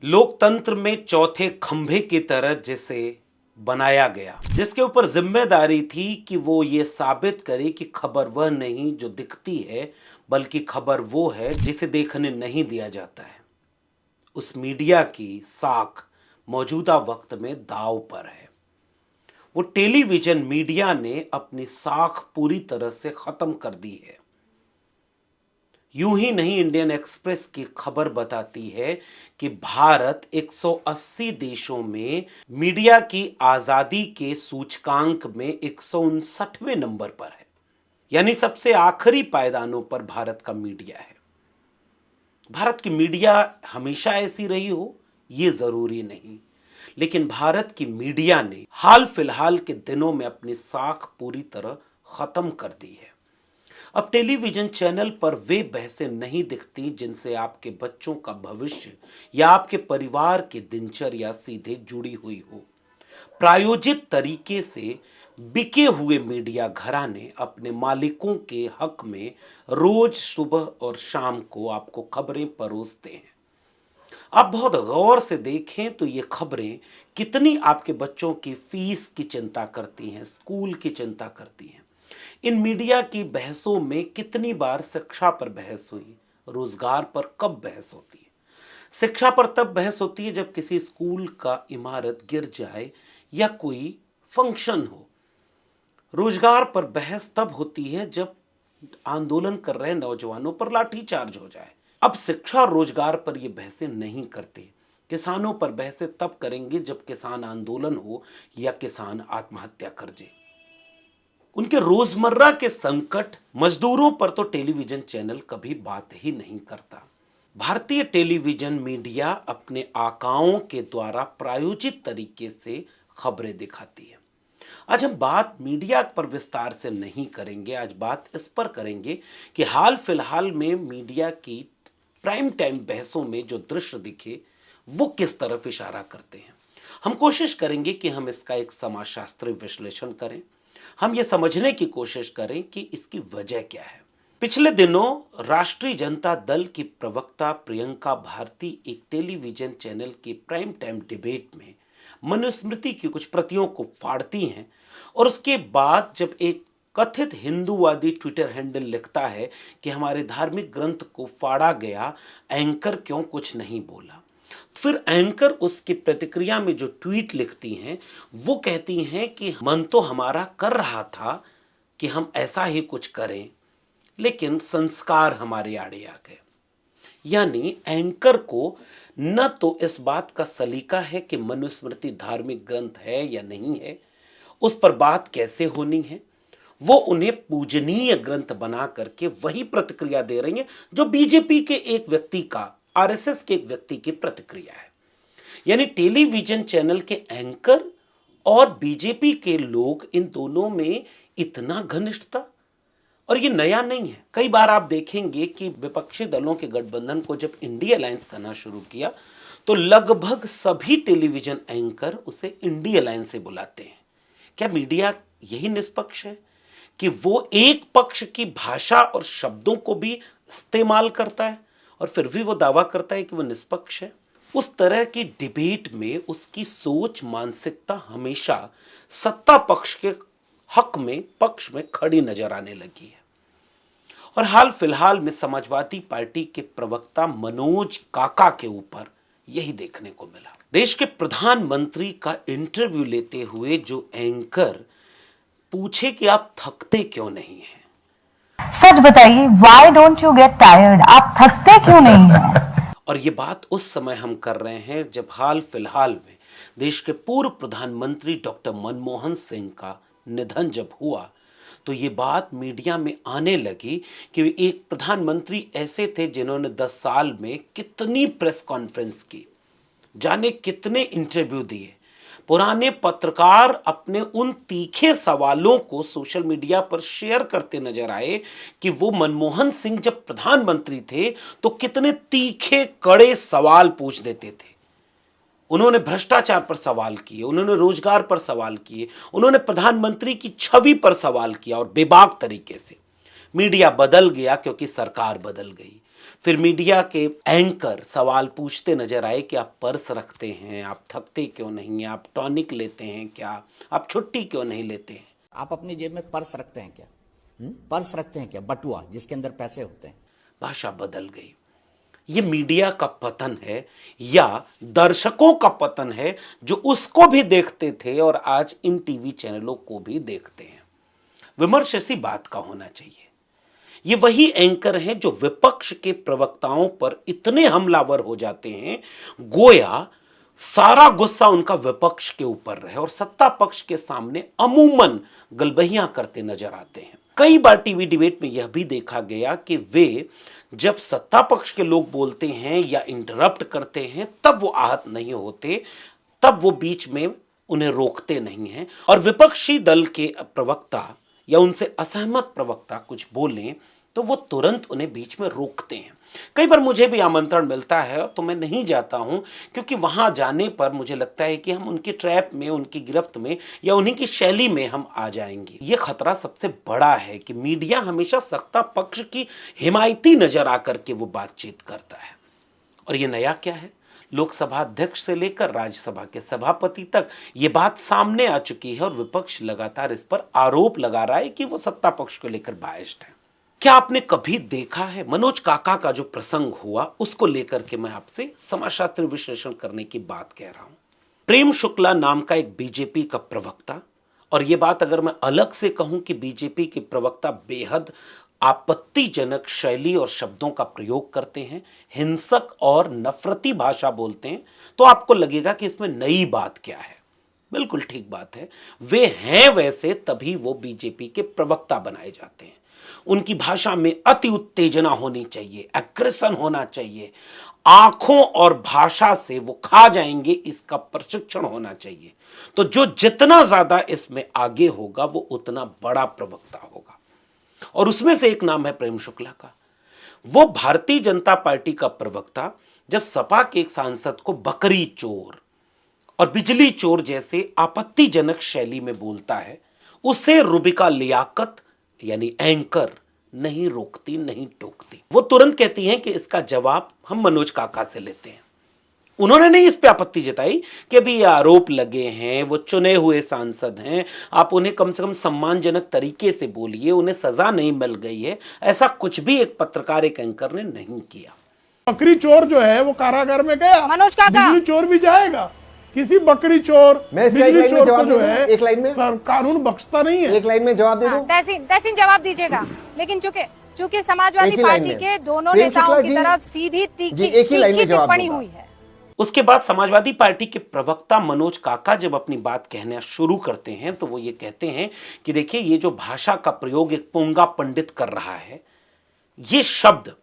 लोकतंत्र में चौथे खंभे की तरह जिसे बनाया गया, जिसके ऊपर जिम्मेदारी थी कि वो ये साबित करे कि खबर वह नहीं जो दिखती है, बल्कि खबर वो है जिसे देखने नहीं दिया जाता है। उस मीडिया की साख मौजूदा वक्त में दांव पर है। वो टेलीविजन मीडिया ने अपनी साख पूरी तरह से खत्म कर दी है। यूं ही नहीं, इंडियन एक्सप्रेस की खबर बताती है कि भारत 180 देशों में मीडिया की आजादी के सूचकांक में 159वें नंबर पर है। यानी सबसे आखिरी पायदानों पर भारत का मीडिया है। भारत की मीडिया हमेशा ऐसी रही हो ये जरूरी नहीं, लेकिन भारत की मीडिया ने हाल फिलहाल के दिनों में अपनी साख पूरी तरह खत्म कर दी है। अब टेलीविजन चैनल पर वे बहसें नहीं दिखती जिनसे आपके बच्चों का भविष्य या आपके परिवार की दिनचर्या सीधे जुड़ी हुई हो। प्रायोजित तरीके से बिके हुए मीडिया घराने अपने मालिकों के हक में रोज सुबह और शाम को आपको खबरें परोसते हैं। आप बहुत गौर से देखें तो ये खबरें कितनी आपके बच्चों की फीस की चिंता करती हैं, स्कूल की चिंता करती हैं। इन मीडिया की बहसों में कितनी बार शिक्षा पर बहस हुई, रोजगार पर कब बहस होती है। शिक्षा पर तब बहस होती है जब किसी स्कूल का इमारत गिर जाए या कोई फंक्शन हो। रोजगार पर बहस तब होती है जब आंदोलन कर रहे नौजवानों पर लाठीचार्ज हो जाए। अब शिक्षा और रोजगार पर ये बहसें नहीं करते। किसानों पर बहसें तब करेंगे जब किसान आंदोलन हो या किसान आत्महत्या कर जाए। उनके रोजमर्रा के संकट, मजदूरों पर तो टेलीविजन चैनल कभी बात ही नहीं करता। भारतीय टेलीविजन मीडिया अपने आकाओं के द्वारा प्रायोजित तरीके से खबरें दिखाती है। आज हम बात मीडिया पर विस्तार से नहीं करेंगे। आज बात इस पर करेंगे कि हाल फिलहाल में मीडिया की प्राइम टाइम बहसों में जो दृश्य दिखे वो किस तरफ इशारा करते हैं। हम कोशिश करेंगे कि हम इसका एक समाजशास्त्रीय विश्लेषण करें। हम ये समझने की कोशिश करें कि इसकी वजह क्या है। पिछले दिनों राष्ट्रीय जनता दल की प्रवक्ता प्रियंका भारती एक टेलीविजन चैनल की प्राइम टाइम डिबेट में मनुस्मृति की कुछ प्रतियों को फाड़ती हैं और उसके बाद जब एक कथित हिंदूवादी ट्विटर हैंडल लिखता है कि हमारे धार्मिक ग्रंथ को फाड़ा गया, एंकर क्यों कुछ नहीं बोला। फिर एंकर उसकी प्रतिक्रिया में जो ट्वीट लिखती हैं वो कहती हैं कि मन तो हमारा कर रहा था कि हम ऐसा ही कुछ करें, लेकिन संस्कार हमारे आड़े आ गए। यानी एंकर को न तो इस बात का सलीका है कि मनुस्मृति धार्मिक ग्रंथ है या नहीं है, उस पर बात कैसे होनी है। वो उन्हें पूजनीय ग्रंथ बना करके वही प्रतिक्रिया दे रही है जो बीजेपी के एक व्यक्ति का, आरएसएस के एक व्यक्ति की प्रतिक्रिया है। यानी टेलीविजन चैनल के एंकर और बीजेपी के लोग, इन दोनों में इतना घनिष्ठता। और ये नया नहीं है। कई बार आप देखेंगे कि विपक्षी दलों के गठबंधन को जब इंडिया अलायंस करना शुरू किया तो लगभग सभी टेलीविजन एंकर उसे इंडिया अलायंस से बुलाते हैं। क्या मीडिया यही निष्पक्ष है कि वो एक पक्ष की भाषा और शब्दों को भी इस्तेमाल करता है और फिर भी वो दावा करता है कि वो निष्पक्ष है। उस तरह की डिबेट में उसकी सोच, मानसिकता हमेशा सत्ता पक्ष के हक में, पक्ष में खड़ी नजर आने लगी है। और हाल फिलहाल में समाजवादी पार्टी के प्रवक्ता मनोज काका के ऊपर यही देखने को मिला। देश के प्रधानमंत्री का इंटरव्यू लेते हुए जो एंकर पूछे कि आप थकते क्यों नहीं हैं। सच बताइए, why don't you get tired? आप थकते क्यों नहीं हैं? और ये बात उस समय हम कर रहे हैं जब हाल फिलहाल में देश के पूर्व प्रधानमंत्री डॉक्टर मनमोहन सिंह का निधन जब हुआ तो ये बात मीडिया में आने लगी कि एक प्रधानमंत्री ऐसे थे जिन्होंने 10 साल में कितनी प्रेस कॉन्फ्रेंस की, जाने कितने इंटरव्यू दिए। पुराने पत्रकार अपने उन तीखे सवालों को सोशल मीडिया पर शेयर करते नजर आए कि वो मनमोहन सिंह जब प्रधानमंत्री थे तो कितने तीखे कड़े सवाल पूछ देते थे। उन्होंने भ्रष्टाचार पर सवाल किए, उन्होंने रोजगार पर सवाल किए, उन्होंने प्रधानमंत्री की छवि पर सवाल किया और बेबाक तरीके से। मीडिया बदल गया क्योंकि सरकार बदल गई। फिर मीडिया के एंकर सवाल पूछते नजर आए कि आप पर्स रखते हैं, आप थकते क्यों नहीं हैं, आप टॉनिक लेते हैं क्या, आप छुट्टी क्यों नहीं लेते हैं। आप अपनी जेब में पर्स रखते हैं क्या? पर्स रखते हैं क्या? बटुआ जिसके अंदर पैसे होते हैं। भाषा बदल गई। ये मीडिया का पतन है या दर्शकों का पतन है जो उसको भी देखते थे और आज इन टीवी चैनलों को भी देखते हैं। विमर्श ऐसी बात का होना चाहिए। ये वही एंकर हैं जो विपक्ष के प्रवक्ताओं पर इतने हमलावर हो जाते हैं गोया सारा गुस्सा उनका विपक्ष के ऊपर रहे और सत्ता पक्ष के सामने अमूमन गलबहियां करते नजर आते हैं। कई बार टीवी डिबेट में यह भी देखा गया कि वे जब सत्ता पक्ष के लोग बोलते हैं या इंटरप्ट करते हैं तब वो आहत नहीं होते, तब वो बीच में उन्हें रोकते नहीं हैं और विपक्षी दल के प्रवक्ता या उनसे असहमत प्रवक्ता कुछ बोलें तो वो तुरंत उन्हें बीच में रोकते हैं। कई बार मुझे भी आमंत्रण मिलता है तो मैं नहीं जाता हूं क्योंकि वहां जाने पर मुझे लगता है कि हम उनकी ट्रैप में, उनकी गिरफ्त में या उन्हीं की शैली में हम आ जाएंगे। ये खतरा सबसे बड़ा है कि मीडिया हमेशा सत्ता पक्ष की हिमायती नजर आकर के वो बातचीत करता है। और ये नया क्या है, लोकसभा अध्यक्ष से लेकर राज्यसभा के सभापति तक ये बात सामने आ चुकी है और विपक्ष लगातार इस पर आरोप लगा रहा है कि वो सत्ता पक्ष को लेकर बायस्ड है। क्या आपने कभी देखा है, मनोज काका का जो प्रसंग हुआ उसको लेकर के मैं आपसे समाजशास्त्र विश्लेषण करने की बात कह रहा हूं। प्रेम शुक्ला नाम का एक बीजेपी का प्रवक्ता, और यह बात अगर मैं अलग से कहूं कि बीजेपी के प्रवक्ता बेहद आपत्तिजनक शैली और शब्दों का प्रयोग करते हैं, हिंसक और नफरती भाषा बोलते हैं, तो आपको लगेगा कि इसमें नई बात क्या है। बिल्कुल ठीक बात है, वे हैं वैसे तभी वो बीजेपी के प्रवक्ता बनाए जाते हैं। उनकी भाषा में अति उत्तेजना होनी चाहिए, एग्रेशन होना चाहिए, आंखों और भाषा से वो खा जाएंगे इसका प्रशिक्षण होना चाहिए। तो जो जितना ज्यादा इसमें आगे होगा वो उतना बड़ा प्रवक्ता होगा। और उसमें से एक नाम है प्रेम शुक्ला का। वो भारतीय जनता पार्टी का प्रवक्ता जब सपा के एक सांसद को बकरी चोर और बिजली चोर जैसे आपत्तिजनक शैली में बोलता है, उसे रुबिका लियाकत यानी एंकर नहीं रोकती, नहीं टोकती। वो तुरंत कहती हैं कि इसका जवाब हम मनोज काका से लेते हैं। उन्होंने नहीं इस पे आपत्ति जताई कि अभी ये आरोप लगे हैं, वो चुने हुए सांसद हैं, आप उन्हें कम से कम सम्मानजनक तरीके से बोलिए, उन्हें सजा नहीं मिल गई है। ऐसा कुछ भी एक पत्रकार, एक एंकर ने नहीं किया। बकरी चोर जो है वो कारागार में गया, मनोज काका बिजली चोर भी जाएगा। किसी बकरी चोर, बिजली चोर को जो है एक लाइन में कानून बख्शता नहीं है। एक लाइन में जवाब दे दूं? तहसीन जवाब दीजिएगा, लेकिन चूंकि समाजवादी पार्टी के दोनों नेताओं की तरफ सीधी तीखी टिप्पणी हुई है। उसके बाद समाजवादी पार्टी के प्रवक्ता मनोज काका जब अपनी बात कहना शुरू करते हैं तो वो ये कहते हैं कि देखिए, ये जो भाषा का प्रयोग एक पोंगा पंडित कर रहा है, ये शब्द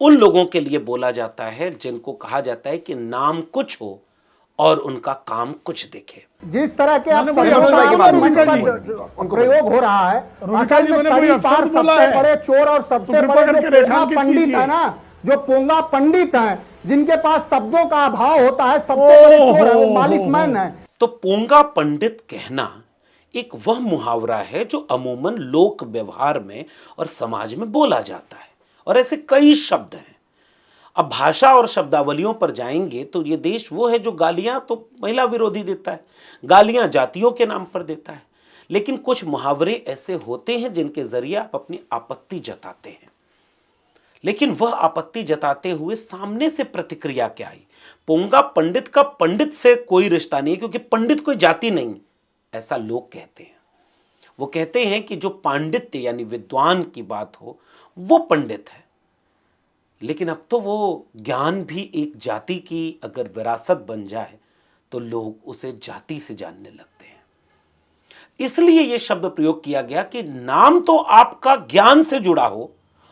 उन लोगों के लिए बोला जाता है जिनको कहा जाता है कि नाम कुछ हो और उनका काम कुछ दिखे। जिस तरह के प्रयोग हो रहा है, बड़े चोर और सबसे बड़े पंडित है ना, जो पोंगा पंडित है, जिनके पास शब्दों का अभाव होता है, सबसे बड़े चोर है, वो मालिक मैन है। तो पोंगा पंडित कहना एक वह मुहावरा है जो अमूमन लोक व्यवहार में और समाज में बोला जाता है, और ऐसे कई शब्द हैं। अब भाषा और शब्दावलियों पर जाएंगे तो ये देश वो है जो गालियां तो महिला विरोधी देता है, गालियां जातियों के नाम पर देता है, लेकिन कुछ मुहावरे ऐसे होते हैं जिनके जरिए आप अपनी आपत्ति जताते हैं। लेकिन वह आपत्ति जताते हुए सामने से प्रतिक्रिया क्या आई? पोंगा पंडित का पंडित से कोई रिश्ता नहीं है, क्योंकि पंडित कोई जाति नहीं, ऐसा लोग कहते हैं। वो कहते हैं कि जो पांडित्य यानी विद्वान की बात हो वो पंडित है, लेकिन अब तो वो ज्ञान भी एक जाति की अगर विरासत बन जाए तो लोग उसे जाति से जानने लगते हैं। इसलिए यह शब्द प्रयोग किया गया कि नाम तो आपका ज्ञान से जुड़ा हो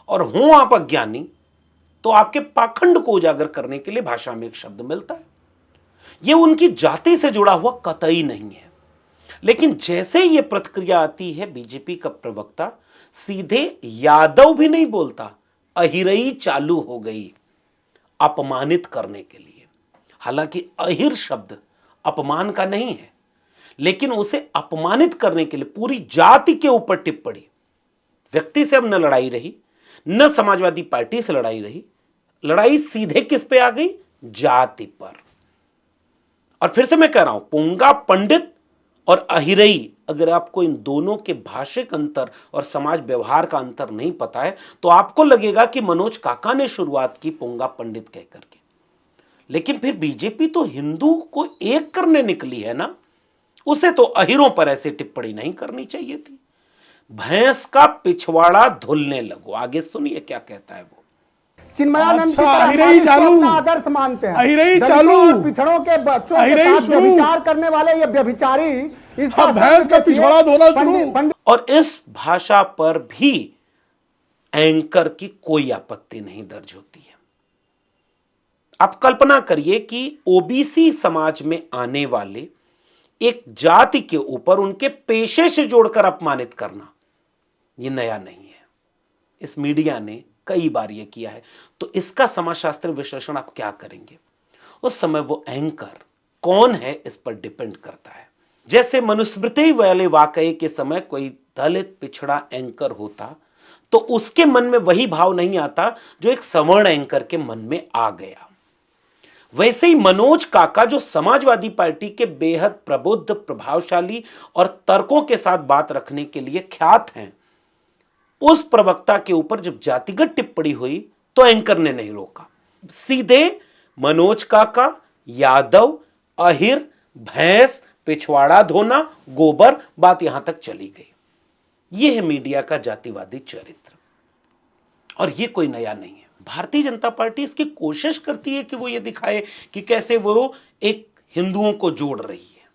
और हो आप अज्ञानी, तो आपके पाखंड को उजागर करने के लिए भाषा में एक शब्द मिलता है। यह उनकी जाति से जुड़ा हुआ कतई नहीं है। लेकिन जैसे यह प्रतिक्रिया आती है, बीजेपी का प्रवक्ता सीधे यादव भी नहीं बोलता, अहिरई चालू हो गई अपमानित करने के लिए। हालांकि अहिर शब्द अपमान का नहीं है, लेकिन उसे अपमानित करने के लिए पूरी जाति के ऊपर टिप्पणी। व्यक्ति से अब न लड़ाई रही, न समाजवादी पार्टी से लड़ाई रही, लड़ाई सीधे किस पे आ गई? जाति पर। और फिर से मैं कह रहा हूं, पोंगा पंडित और अहिरई, अगर आपको इन दोनों के भाषिक अंतर और समाज व्यवहार का अंतर नहीं पता है तो आपको लगेगा कि मनोज काका ने शुरुआत की पोंगा पंडित कहकर के। लेकिन फिर बीजेपी तो हिंदू को एक करने निकली है ना, उसे तो अहिरों पर ऐसे टिप्पणी नहीं करनी चाहिए थी। भैंस का पिछवाड़ा धुलने लगो, आगे सुनिए क्या कहता है वो। चिन्मयानंद की अच्छा, तरह अहिरई को चालू। अपना आदर्श मानते हैं। अहिरई दलितों चालू। और पिछड़ों के बच्चों के अहिरई साथ शुरू। व्यभिचार करने वाले ये व्यभिचारी इस हाँ, भैंस का पिछवाड़ा धोना शुरू। और इस भाषा पर भी एंकर की कोई आपत्ति नहीं दर्ज होती है। आप कल्पना करिए कि ओबीसी समाज में आने वाले एक जाति के ऊपर उनके पेशे से जोड़कर अपमानित करना, यह नया नहीं है। इस मीडिया ने कई बार यह किया है। तो इसका समाजशास्त्री विश्लेषण आप क्या करेंगे? उस समय वो एंकर कौन है इस पर डिपेंड करता है। जैसे मनुस्मृति वाले वाकये के समय कोई दलित पिछड़ा एंकर होता तो उसके मन में वही भाव नहीं आता जो एक सवर्ण एंकर के मन में आ गया। वैसे ही मनोज काका, जो समाजवादी पार्टी के बेहद प्रबुद्ध, प्रभावशाली और तर्कों के साथ बात रखने के लिए ख्यात हैं, उस प्रवक्ता के ऊपर जब जातिगत टिप्पणी हुई तो एंकर ने नहीं रोका। सीधे मनोज काका, यादव, अहिर, भैंस, पिछवाड़ा धोना, गोबर, बात यहां तक चली गई। यह है मीडिया का जातिवादी चरित्र, और यह कोई नया नहीं है। भारतीय जनता पार्टी इसकी कोशिश करती है कि वो ये दिखाए कि कैसे वो एक हिंदुओं को जोड़ रही है।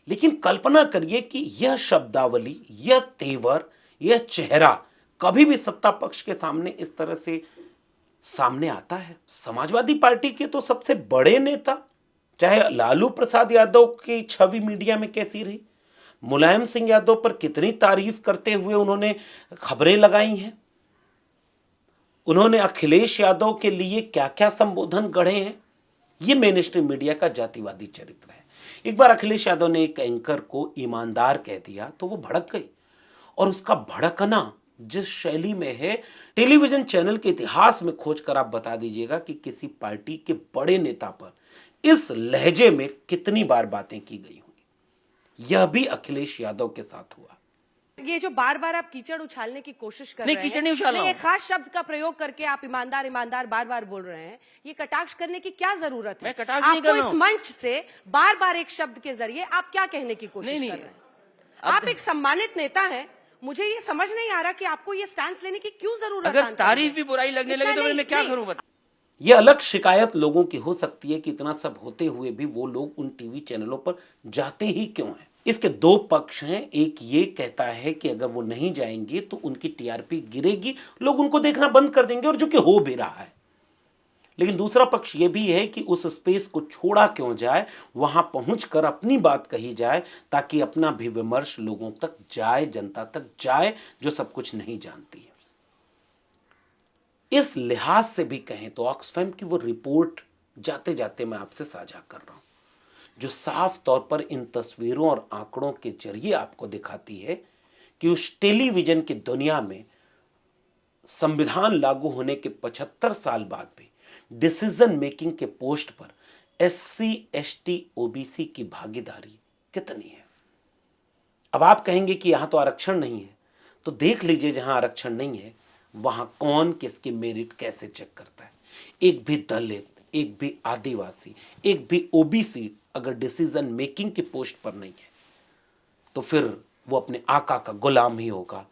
लेकिन कल्पना करिए कि यह शब्दावली, यह तेवर, यह चेहरा कभी भी सत्ता पक्ष के सामने इस तरह से सामने आता है? समाजवादी पार्टी के तो सबसे बड़े नेता, चाहे लालू प्रसाद यादव की छवि मीडिया में कैसी रही, मुलायम सिंह यादव पर कितनी तारीफ करते हुए उन्होंने खबरें लगाई हैं, उन्होंने अखिलेश यादव के लिए क्या क्या संबोधन गढ़े हैं। यह मेन स्ट्रीम मीडिया का जातिवादी चरित्र है। एक बार अखिलेश यादव ने एक एंकर को ईमानदार कह दिया तो वो भड़क गई, और उसका भड़कना जिस शैली में है, टेलीविजन चैनल के इतिहास में खोजकर आप बता दीजिएगा कि किसी पार्टी के बड़े नेता पर इस लहजे में कितनी बार बातें की गई होंगी। यह भी अखिलेश यादव के साथ हुआ। ये जो बार बार आप कीचड़ उछालने की कोशिश कर नहीं, रहे हैं, कीचड़ नहीं उछाल रहा हूं। एक खास शब्द का प्रयोग करके आप ईमानदार ईमानदार बार बार बोल रहे हैं, ये कटाक्ष करने की क्या जरूरत है? मैं कटाक्ष नहीं कर आपको रहा इस हूं। मंच से बार बार एक शब्द के जरिए आप क्या कहने की कोशिश नहीं, कर रहे हैं? आप एक सम्मानित नेता हैं, मुझे ये समझ नहीं आ रहा कि आपको ये स्टैंड लेने की क्यों जरूरत है? अगर तारीफ भी बुराई लगने लगे तो मैं क्या करूं? बता। यह अलग शिकायत लोगों की हो सकती है कि इतना सब होते हुए भी वो लोग उन टीवी चैनलों पर जाते ही क्यों हैं। इसके दो पक्ष हैं। एक ये कहता है कि अगर वो नहीं जाएंगे तो उनकी टीआरपी गिरेगी, लोग उनको देखना बंद कर देंगे, और जो कि हो भी रहा है। लेकिन दूसरा पक्ष ये भी है कि उस स्पेस को छोड़ा क्यों जाए, वहां पहुंचकर अपनी बात कही जाए, ताकि अपना भी विमर्श लोगों तक जाए, जनता तक जाए, जो सब कुछ नहीं जानती है। इस लिहाज से भी कहें तो ऑक्सफैम की वो रिपोर्ट जाते जाते मैं आपसे साझा कर रहा हूं, जो साफ तौर पर इन तस्वीरों और आंकड़ों के जरिए आपको दिखाती है कि उस टेलीविजन की दुनिया में संविधान लागू होने के 75 साल बाद भी डिसीजन मेकिंग के पोस्ट पर एससी, एसटी, ओबीसी की भागीदारी कितनी है। अब आप कहेंगे कि यहां तो आरक्षण नहीं है, तो देख लीजिए जहां आरक्षण नहीं है वहां कौन किसकी मेरिट कैसे चेक करता है। एक भी दलित, एक भी आदिवासी, एक भी ओबीसी अगर डिसीजन मेकिंग की पोस्ट पर नहीं है तो फिर वो अपने आका का गुलाम ही होगा।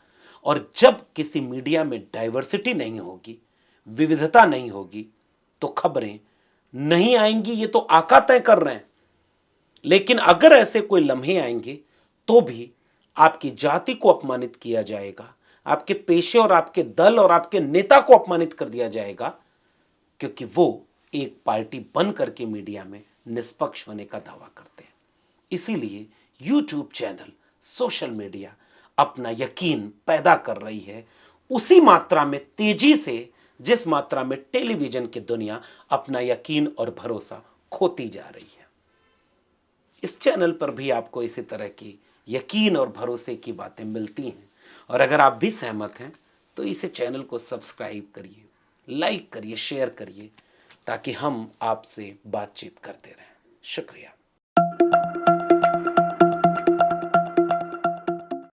और जब किसी मीडिया में डाइवर्सिटी नहीं होगी, विविधता नहीं होगी, तो खबरें नहीं आएंगी। ये तो आका तय कर रहे हैं। लेकिन अगर ऐसे कोई लम्हे आएंगे तो भी आपकी जाति को अपमानित किया जाएगा, आपके पेशे और आपके दल और आपके नेता को अपमानित कर दिया जाएगा, क्योंकि वो एक पार्टी बन करके मीडिया में निष्पक्ष होने का दावा करते हैं। इसीलिए YouTube चैनल, सोशल मीडिया अपना यकीन पैदा कर रही है उसी मात्रा में, तेजी से जिस मात्रा में टेलीविजन की दुनिया अपना यकीन और भरोसा खोती जा रही है। इस चैनल पर भी आपको इसी तरह की यकीन और भरोसे की बातें मिलती हैं। और अगर आप भी सहमत हैं तो इसे चैनल को सब्सक्राइब करिए, लाइक करिए, शेयर करिए, ताकि हम आपसे बातचीत करते रहें। शुक्रिया।